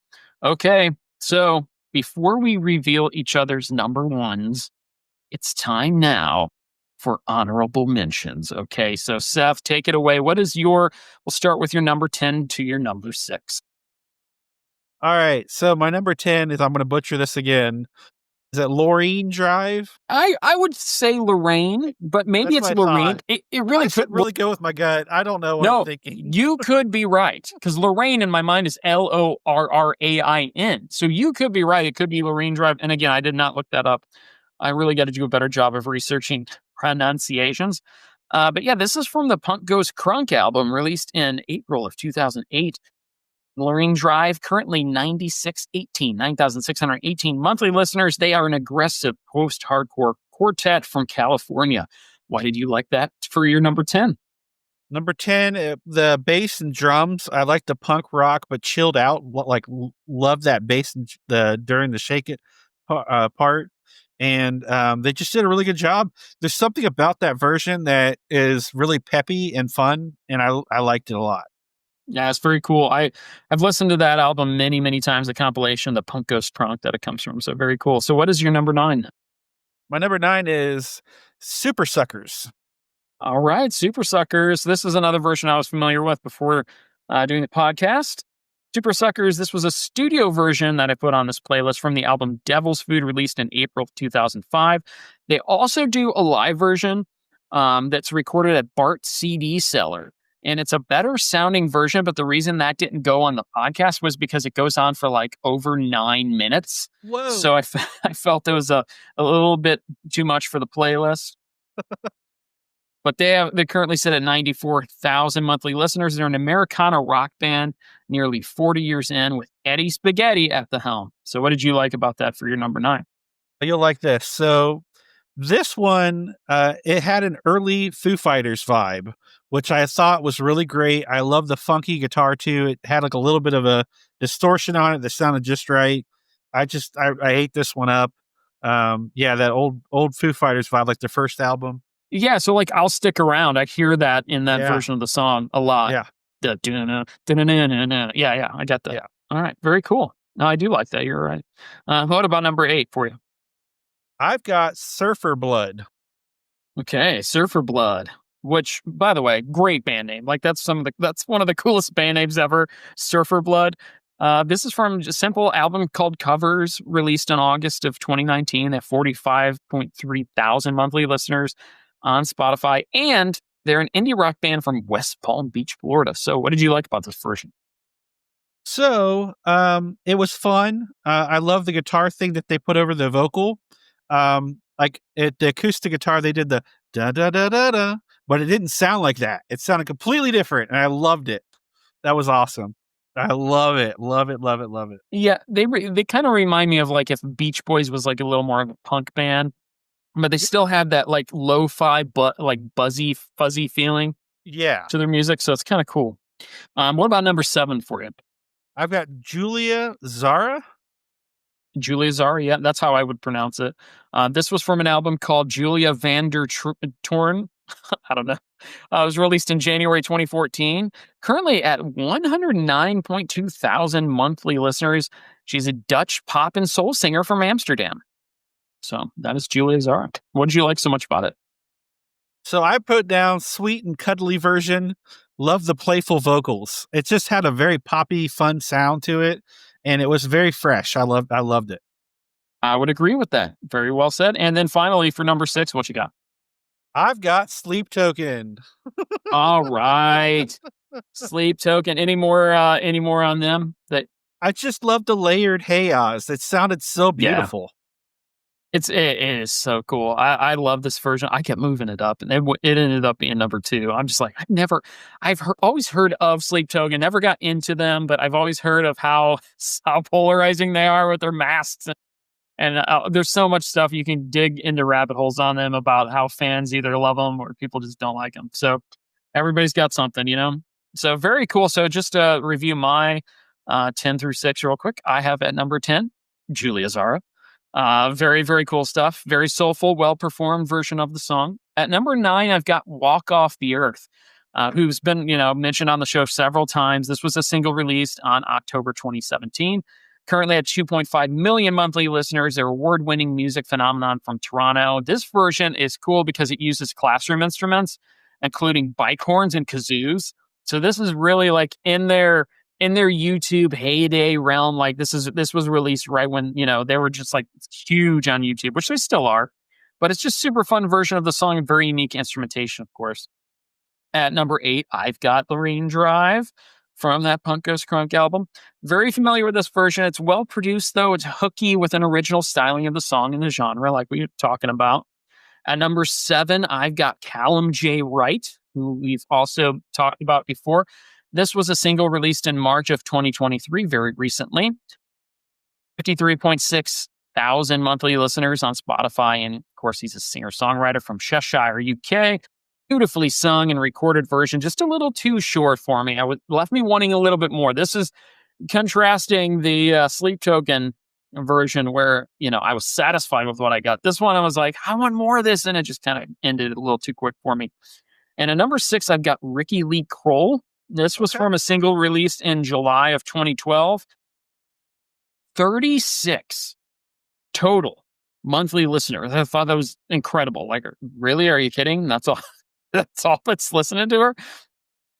Speaker 1: Okay, so before we reveal each other's number ones, it's time now for honorable mentions. Okay, so Seth, take it away. What is your, we'll start with your number 10 to your number 6.
Speaker 2: All right. So my number 10 is, I'm going to butcher this again. Is it Laureen Drive?
Speaker 1: I would say Lorraine, but maybe
Speaker 2: That's
Speaker 1: it's
Speaker 2: what I
Speaker 1: Lorraine.
Speaker 2: thought.
Speaker 1: It
Speaker 2: I
Speaker 1: really could.
Speaker 2: should really go with my gut. I don't know what I'm
Speaker 1: No,
Speaker 2: thinking.
Speaker 1: you could be right because Lorraine in my mind is Lorrain. So you could be right. It could be Lorraine Drive. And again, I did not look that up. I really got to do a better job of researching pronunciations. But yeah, this is from the Punk Goes Crunk album released in April of 2008. Lorraine Drive, currently 9,618 monthly listeners. They are an aggressive post-hardcore quartet from California. Why did you like that for your number 10?
Speaker 2: Number 10, the bass and drums. I like the punk rock, but chilled out. Love that bass and during the shake it part. And they just did a really good job. There's something about that version that is really peppy and fun, and I liked it a lot.
Speaker 1: Yeah, it's very cool. I've listened to that album many, many times, the compilation, the Punk Ghost Prunk that it comes from. So very cool. So what is your number 9?
Speaker 2: My number 9 is Super Suckers.
Speaker 1: All right, Super Suckers. This is another version I was familiar with before doing the podcast. Super Suckers, this was a studio version that I put on this playlist from the album Devil's Food, released in April of 2005. They also do a live version that's recorded at Bart's CD Cellar. And it's a better sounding version, but the reason that didn't go on the podcast was because it goes on for like over 9 minutes.
Speaker 2: Whoa.
Speaker 1: So I felt it was a little bit too much for the playlist. But they currently sit at 94,000 monthly listeners. They're an Americana rock band, nearly 40 years in, with Eddie Spaghetti at the helm. So what did you like about that for your number 9?
Speaker 2: You'll like this. So this one, it had an early Foo Fighters vibe, which I thought was really great. I love the funky guitar too. It had like a little bit of a distortion on it that sounded just right. I ate this one up. Yeah, that old Foo Fighters vibe, like their first album.
Speaker 1: Yeah, so like I'll Stick Around. I hear that in that
Speaker 2: Yeah.
Speaker 1: version of the song a lot.
Speaker 2: Yeah.
Speaker 1: Yeah, I got that.
Speaker 2: Yeah.
Speaker 1: All right, very cool. No, I do like that. You're right. What about number 8 for you?
Speaker 2: I've got Surfer Blood.
Speaker 1: Okay, Surfer Blood, which, by the way, great band name. Like that's one of the coolest band names ever. Surfer Blood. This is from a simple album called Covers, released in August of 2019. They have 45.3 thousand monthly listeners on Spotify, and they're an indie rock band from West Palm Beach, Florida. So, what did you like about this version?
Speaker 2: So, it was fun. I love the guitar thing that they put over the vocal. Like at the acoustic guitar, they did the da da da da da, but it didn't sound like that. It sounded completely different, and I loved it. That was awesome. I love it, love it, love it, love it.
Speaker 1: Yeah, they kind of remind me of like if Beach Boys was like a little more of a punk band, but they still have that like lo-fi but like buzzy, fuzzy feeling
Speaker 2: Yeah,
Speaker 1: to their music. So it's kind of cool. What about number 7 for you?
Speaker 2: I've got Julia Zara.
Speaker 1: Julia Zara, yeah, that's how I would pronounce it. This was from an album called Julia Vander Torn. I don't know. It was released in January 2014. Currently at 109.2 thousand monthly listeners. She's a Dutch pop and soul singer from Amsterdam. So that is Julia Zara. What did you like so much about it?
Speaker 2: So I put down sweet and cuddly version. Love the playful vocals. It just had a very poppy, fun sound to it, and it was very fresh. I loved it.
Speaker 1: I would agree with that. Very well said. And then finally, for number 6, what you got?
Speaker 2: I've got Sleep Token.
Speaker 1: All right, Sleep Token. Any more on them? That
Speaker 2: I just love the layered chaos. It sounded so beautiful.
Speaker 1: it is so cool. I love this version. I kept moving it up, and it ended up being number 2. I'm just like, always heard of Sleep Token. Never got into them, but I've always heard of how polarizing they are with their masks. And there's so much stuff you can dig into rabbit holes on them about how fans either love them or people just don't like them. So Everybody's got something, you know? So very cool. So just to review my 10 through 6 real quick. I have at number 10, Julia Zara. Very, very cool stuff. Very soulful, well performed version of the song. At number 9, I've got Walk Off the Earth, who's been, mentioned on the show several times. This was a single released on October 2017. Currently at 2.5 million monthly listeners, their award winning music phenomenon from Toronto. This version is cool because it uses classroom instruments, including bike horns and kazoos. So this is really like in their YouTube heyday realm. Like this was released right when, they were just like huge on YouTube, which they still are. But it's just super fun version of the song and very unique instrumentation, of course. At number 8, I've got Lorraine Drive from that Punk Goes Crunk album. Very familiar with this version. It's well produced, though. It's hooky with an original styling of the song and the genre, like we were talking about. At number 7, I've got Callum J. Wright, who we've also talked about before. This was a single released in March of 2023, very recently. 53.6 thousand monthly listeners on Spotify. And of course, he's a singer-songwriter from Cheshire, UK. Beautifully sung and recorded version, just a little too short for me. Left me wanting a little bit more. This is contrasting the Sleep Token version where, I was satisfied with what I got. This one, I was like, I want more of this. And it just kind of ended a little too quick for me. And at number 6, I've got Ricky Lee Kroll. This was from a single released in July of 2012. 36 total monthly listeners. I thought that was incredible. Like, really? Are you kidding? That's all. That's all that's listening to her.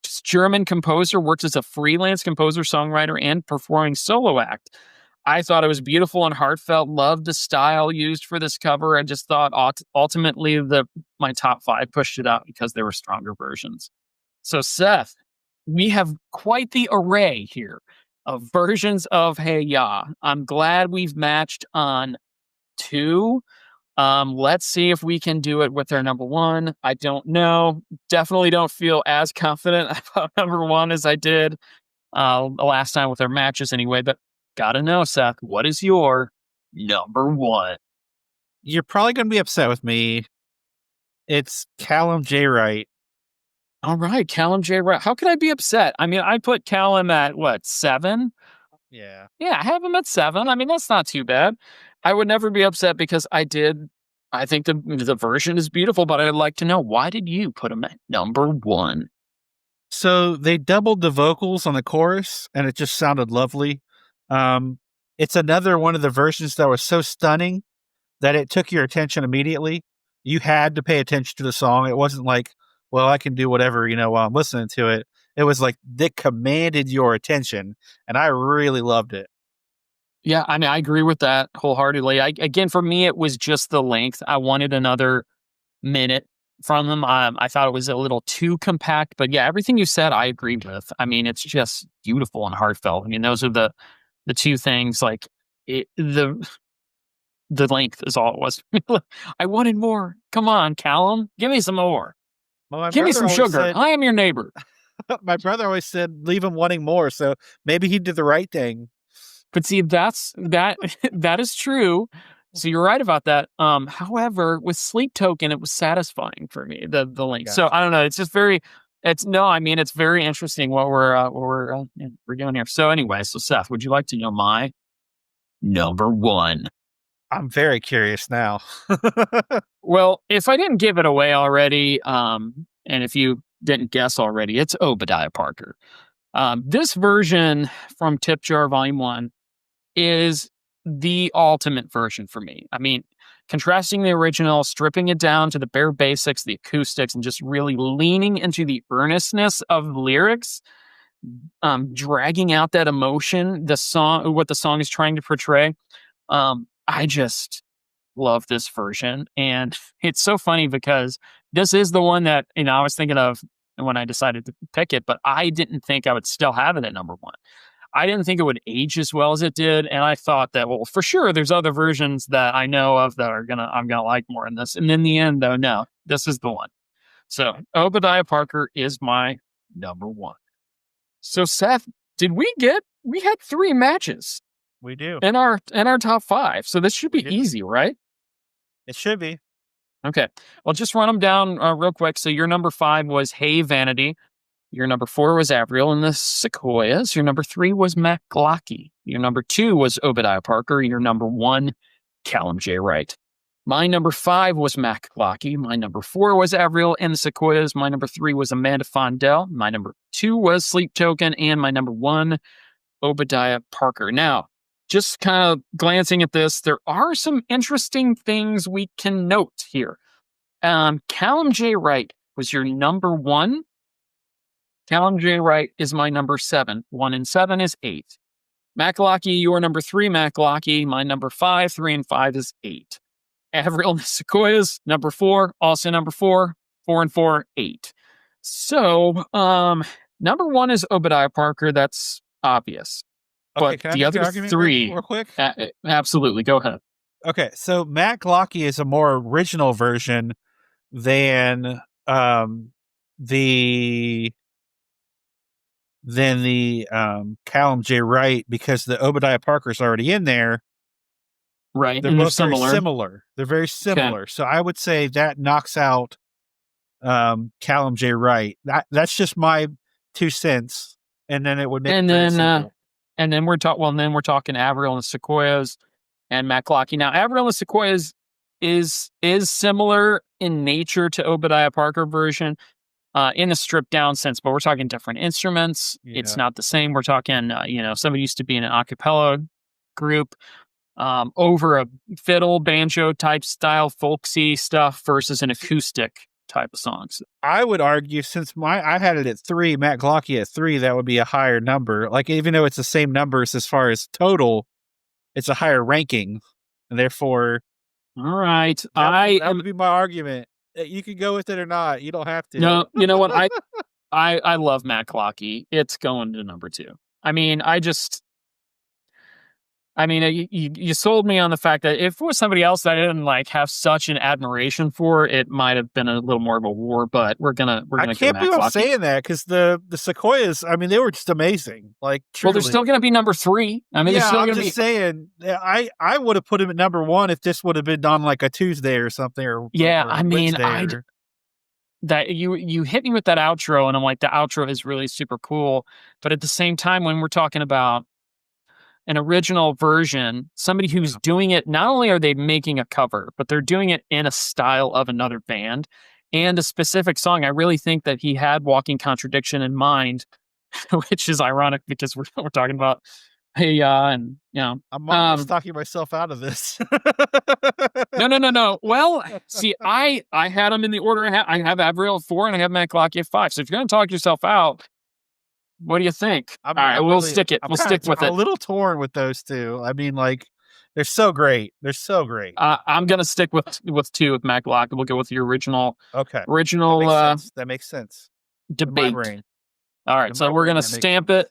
Speaker 1: This German composer, works as a freelance composer, songwriter, and performing solo act. I thought it was beautiful and heartfelt. Loved the style used for this cover. I just thought ultimately my top 5 pushed it out because there were stronger versions. So Seth, we have quite the array here of versions of Hey Ya. I'm glad we've matched on 2. Let's see if we can do it with our number 1. I don't know. Definitely don't feel as confident about number 1 as I did the last time with our matches anyway, but gotta know, Seth, what is your number 1?
Speaker 2: You're probably going to be upset with me. It's Callum J. Wright.
Speaker 1: All right, Callum J. Wright. How could I be upset? I mean, I put Callum at, 7?
Speaker 2: Yeah.
Speaker 1: Yeah, I have him at 7. I mean, that's not too bad. I would never be upset because I think the version is beautiful, but I'd like to know, why did you put him at number 1?
Speaker 2: So they doubled the vocals on the chorus, and it just sounded lovely. It's another one of the versions that was so stunning that it took your attention immediately. You had to pay attention to the song. It wasn't like, well, I can do whatever, while I'm listening to it. It was like it commanded your attention, and I really loved it.
Speaker 1: Yeah, I mean, I agree with that wholeheartedly. Again, for me, it was just the length. I wanted another minute from them. I thought it was a little too compact, but yeah, everything you said, I agreed with. I mean, it's just beautiful and heartfelt. I mean, those are the 2 things. Like the length is all it was. I wanted more. Come on, Callum, give me some more.
Speaker 2: Well,
Speaker 1: Give me some sugar. I am your neighbor.
Speaker 2: My brother always said, leave him wanting more. So maybe he did the right thing.
Speaker 1: But see, that is true. So you're right about that. However, with Sleep Token, it was satisfying for me, the length.
Speaker 2: Gotcha.
Speaker 1: So I don't know. It's just very. It's very interesting what we're doing here. So anyway, so Seth, would you like to know my number 1?
Speaker 2: I'm very curious now.
Speaker 1: Well, if I didn't give it away already, and if you didn't guess already, it's Obadiah Parker. This version from Tip Jar Volume 1 is the ultimate version for me. I mean, contrasting the original, stripping it down to the bare basics, the acoustics, and just really leaning into the earnestness of the lyrics, dragging out that emotion, what the song is trying to portray. I just love this version. And it's so funny because this is the one that, I was thinking of when I decided to pick it, but I didn't think I would still have it at number 1. I didn't think it would age as well as it did. And I thought that, well, for sure, there's other versions that I know of that I'm gonna like more in this. And in the end, though, no, this is the one. So Obadiah Parker is my number 1. So Seth, we had 3 matches.
Speaker 2: We do.
Speaker 1: In our top 5. So this should be easy, right?
Speaker 2: It should be.
Speaker 1: Okay. Well, just run them down real quick. So your number 5 was Hey Vanity. Your number 4 was Avril and the Sequoias. Your number 3 was Mac Glocky. Your number 2 was Obadiah Parker. Your number 1, Callum J. Wright. My number 5 was Mac Glocky. My number 4 was Avril and the Sequoias. My number 3 was Amanda Fondell. My number 2 was Sleep Token. And my number 1, Obadiah Parker. Now, just kind of glancing at this, there are some interesting things we can note here. Callum J. Wright was your number 1. Callum J. Wright is my number 7. 1 and 7 is 8. Macalocky, your number 3, Macalocky. My number 5, 3 and 5 is 8. Avril and the Sequoias, number 4, also number 4. 4 and 4, 8. So, number 1 is Obadiah Parker. That's obvious.
Speaker 2: Okay,
Speaker 1: But the other 3,
Speaker 2: real quick?
Speaker 1: Absolutely. Go ahead.
Speaker 2: Okay, so Matt Glocky is a more original version than the Callum J. Wright, because the Obadiah Parker's already in there.
Speaker 1: Right.
Speaker 2: They're both very similar. They're very similar. Okay. So I would say that knocks out Callum J. Wright. That's just my 2 cents. And then it would make
Speaker 1: and then we're talking Avril and the Sequoias and Matt Glocky. Now, Avril and the Sequoias is similar in nature to Obadiah Parker version in a stripped down sense, but we're talking different instruments. Yeah. It's not the same. We're talking, somebody used to be in an a cappella group over a fiddle, banjo type style, folksy stuff versus an acoustic type of songs.
Speaker 2: I would argue, since I had it at 3, Matt Glocky at 3, that would be a higher number. Like, even though it's the same numbers as far as total, it's a higher ranking, and therefore.
Speaker 1: All right,
Speaker 2: that would be my argument. You can go with it or not. You don't have to.
Speaker 1: No, you know what? I love Matt Glocky. It's going to number 2. You sold me on the fact that if it was somebody else that I didn't have such an admiration for, it might have been a little more of a war. But we're gonna. I
Speaker 2: can't believe I'm saying that, because the Sequoias, they were just amazing. Like, truly.
Speaker 1: Well, they're still gonna be number 3.
Speaker 2: I'm just saying. I would have put him at number 1 if this would have been on like a Tuesday or something. Or
Speaker 1: that you hit me with that outro, and I'm like, the outro is really super cool. But at the same time, when we're talking about an original version, somebody who's doing it, not only are they making a cover, but they're doing it in a style of another band and a specific song. I really think that he had Walking Contradiction in mind, which is ironic because we're talking about I'm
Speaker 2: almost talking myself out of this.
Speaker 1: No. Well, see, I had them in the order. I have Avril at 4 and I have Matt Glocky at 5. So if you're going to talk yourself out, what do you think? All right, we'll stick it. We'll stick with it.
Speaker 2: I'm a little torn with those 2. They're so great. They're so great.
Speaker 1: I'm gonna stick with 2 with Matt Glocky. We'll go with the original.
Speaker 2: Okay.
Speaker 1: Original.
Speaker 2: That makes sense.
Speaker 1: Debate. All right, so we're gonna stamp it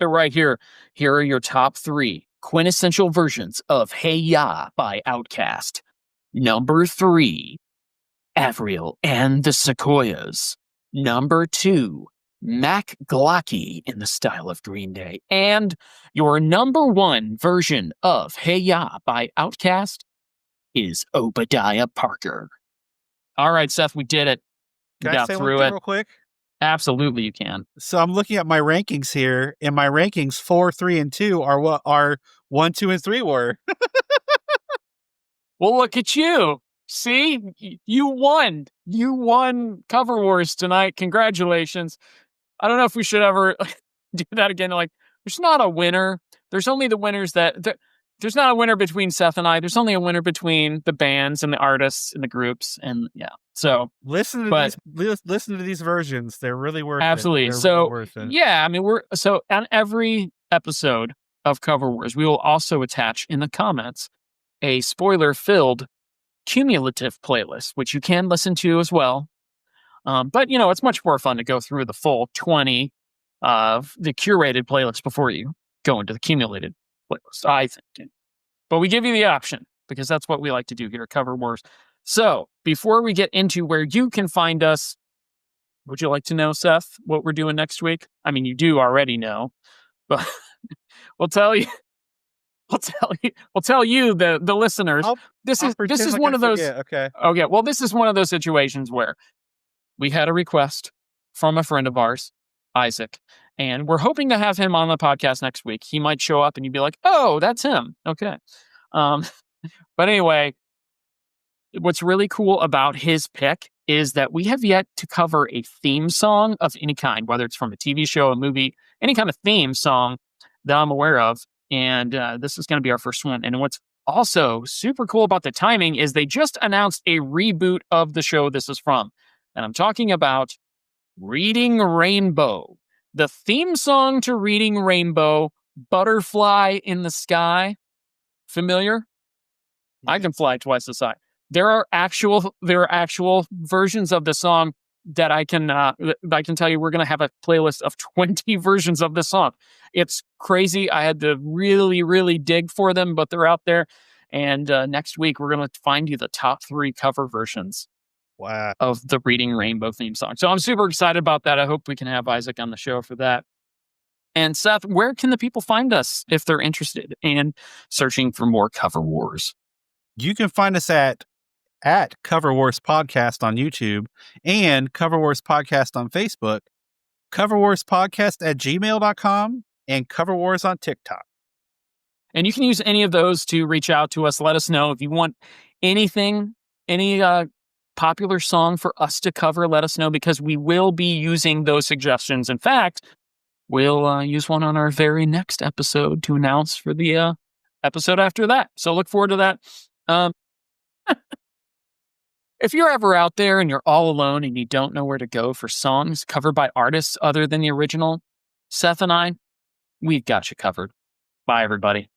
Speaker 1: right here. Here are your top 3 quintessential versions of Hey Ya by Outkast. Number 3, Avril and the Sequoias. Number 2, Mac Glocky in the style of Green Day. And your number 1 version of Hey Ya by Outkast is Obadiah Parker. All right, Seth, we did it.
Speaker 2: Can I say one thing real quick?
Speaker 1: Absolutely, you can.
Speaker 2: So I'm looking at my rankings here, and my rankings 4, 3, and 2 are what our 1, 2, and 3 were.
Speaker 1: Well, look at you. See, you won. You won Cover Wars tonight. Congratulations. I don't know if we should ever do that again. There's not a winner. There's only the winners there's not a winner between Seth and I. There's only a winner between the bands and the artists and the groups. And yeah, so
Speaker 2: listen to these versions. They're really worth
Speaker 1: absolutely.
Speaker 2: it.
Speaker 1: So
Speaker 2: really worth it.
Speaker 1: Yeah, we're on every episode of Cover Wars, we will also attach in the comments a spoiler-filled cumulative playlist, which you can listen to as well. But, it's much more fun to go through the full 20 of the curated playlist before you go into the cumulated playlist, I think. But we give you the option because that's what we like to do here at Cover Wars. So before we get into where you can find us, would you like to know, Seth, what we're doing next week? You do already know, but we'll tell you We'll tell you the listeners.
Speaker 2: I'll
Speaker 1: This is this
Speaker 2: pretend
Speaker 1: is
Speaker 2: like
Speaker 1: one
Speaker 2: I
Speaker 1: of those.
Speaker 2: forget. Okay.
Speaker 1: Okay, well, this is one of those situations where we had a request from a friend of ours, Isaac, and we're hoping to have him on the podcast next week. He might show up and you'd be like, "Oh, that's him." Okay. Um, but anyway, what's really cool about his pick is that we have yet to cover a theme song of any kind, whether it's from a TV show, a movie, any kind of theme song that I'm aware of. And this is going to be our first one. And what's also super cool about the timing is they just announced a reboot of the show this is from. And I'm talking about Reading Rainbow, the theme song to Reading Rainbow, Butterfly in the Sky. Familiar? I can fly twice as high. There are actual versions of the song that I can tell you. We're going to have a playlist of 20 versions of the song. It's crazy. I had to really, really dig for them, but they're out there. And next week, we're going to find you the top 3 cover versions
Speaker 2: Wow.
Speaker 1: of the Reading Rainbow theme song. So I'm super excited about that. I hope we can have Isaac on the show for that. And Seth, where can the people find us if they're interested in searching for more Cover Wars?
Speaker 2: You can find us at Cover Wars Podcast on YouTube and Cover Wars Podcast on Facebook, Cover Wars Podcast at gmail.com, and Cover Wars on TikTok.
Speaker 1: And you can use any of those to reach out to us. Let us know if you want anything, any popular song for us to cover. Let us know because we will be using those suggestions. In fact, we'll use one on our very next episode to announce for the episode after that. So look forward to that. If you're ever out there and you're all alone and you don't know where to go for songs covered by artists other than the original, Seth and I, we've got you covered. Bye, everybody.